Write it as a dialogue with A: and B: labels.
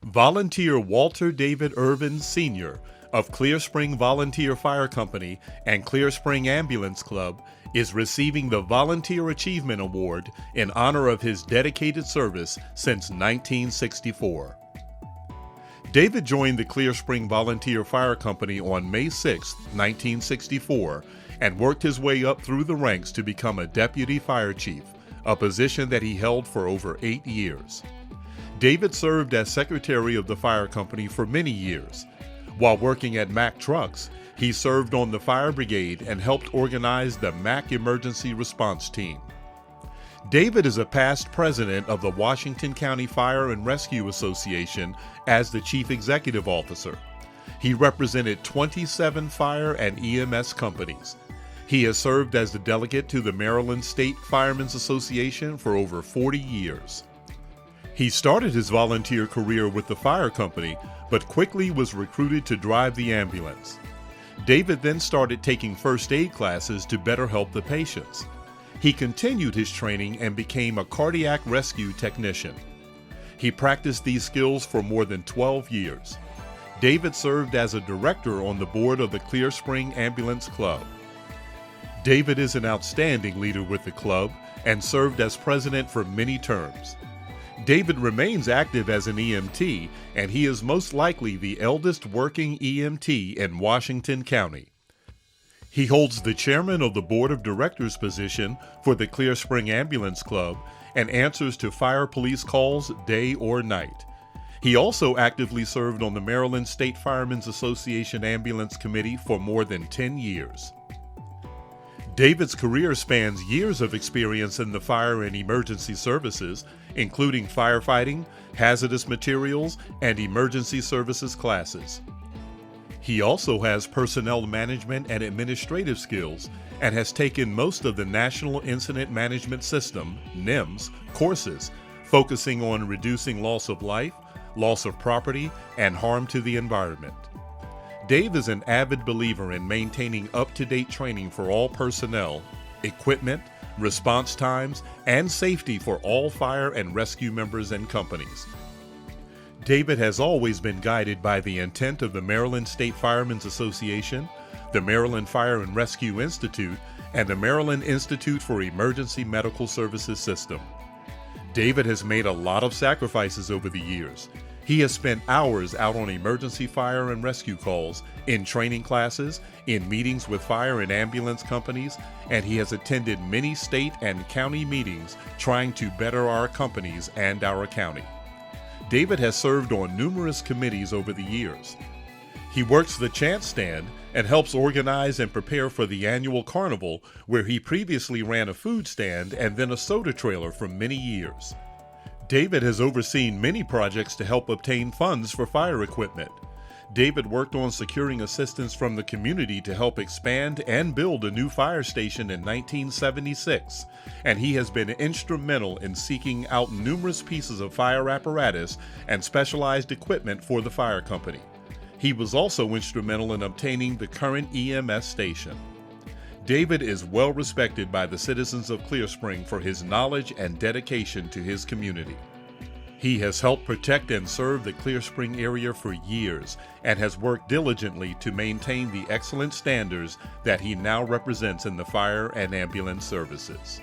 A: Volunteer Walter David Irvin Sr. of Clear Spring Volunteer Fire Company and Clear Spring Ambulance Club is receiving the Volunteer Achievement Award in honor of his dedicated service since 1964. David joined the Clear Spring Volunteer Fire Company on May 6, 1964, and worked his way up through the ranks to become a deputy fire chief, a position that he held for over 8 years. David served as secretary of the fire company for many years. While working at Mack Trucks, he served on the fire brigade and helped organize the Mack Emergency Response Team. David is a past president of the Washington County Fire and Rescue Association as the chief executive officer. He represented 27 fire and EMS companies. He has served as the delegate to the Maryland State Firemen's Association for over 40 years. He started his volunteer career with the fire company, but quickly was recruited to drive the ambulance. David then started taking first aid classes to better help the patients. He continued his training and became a cardiac rescue technician. He practiced these skills for more than 12 years. David served as a director on the board of the Clear Spring Ambulance Club. David is an outstanding leader with the club and served as president for many terms. David remains active as an EMT, and he is most likely the eldest working EMT in Washington County. He holds the chairman of the board of directors position for the Clear Spring Ambulance Club and answers to fire police calls day or night. He also actively served on the Maryland State Firemen's Association Ambulance Committee for more than 10 years. David's career spans years of experience in the fire and emergency services, including firefighting, hazardous materials, and emergency services classes. He also has personnel management and administrative skills and has taken most of the National Incident Management System, NIMS, courses, focusing on reducing loss of life, loss of property, and harm to the environment. Dave is an avid believer in maintaining up-to-date training for all personnel, equipment, response times, and safety for all fire and rescue members and companies. David has always been guided by the intent of the Maryland State Firemen's Association, the Maryland Fire and Rescue Institute, and the Maryland Institute for Emergency Medical Services System. David has made a lot of sacrifices over the years. He has spent hours out on emergency fire and rescue calls, in training classes, in meetings with fire and ambulance companies, and he has attended many state and county meetings trying to better our companies and our county. David has served on numerous committees over the years. He works the chant stand and helps organize and prepare for the annual carnival, where he previously ran a food stand and then a soda trailer for many years. David has overseen many projects to help obtain funds for fire equipment. David worked on securing assistance from the community to help expand and build a new fire station in 1976, and he has been instrumental in seeking out numerous pieces of fire apparatus and specialized equipment for the fire company. He was also instrumental in obtaining the current EMS station. David is well respected by the citizens of Clear Spring for his knowledge and dedication to his community. He has helped protect and serve the Clear Spring area for years and has worked diligently to maintain the excellent standards that he now represents in the fire and ambulance services.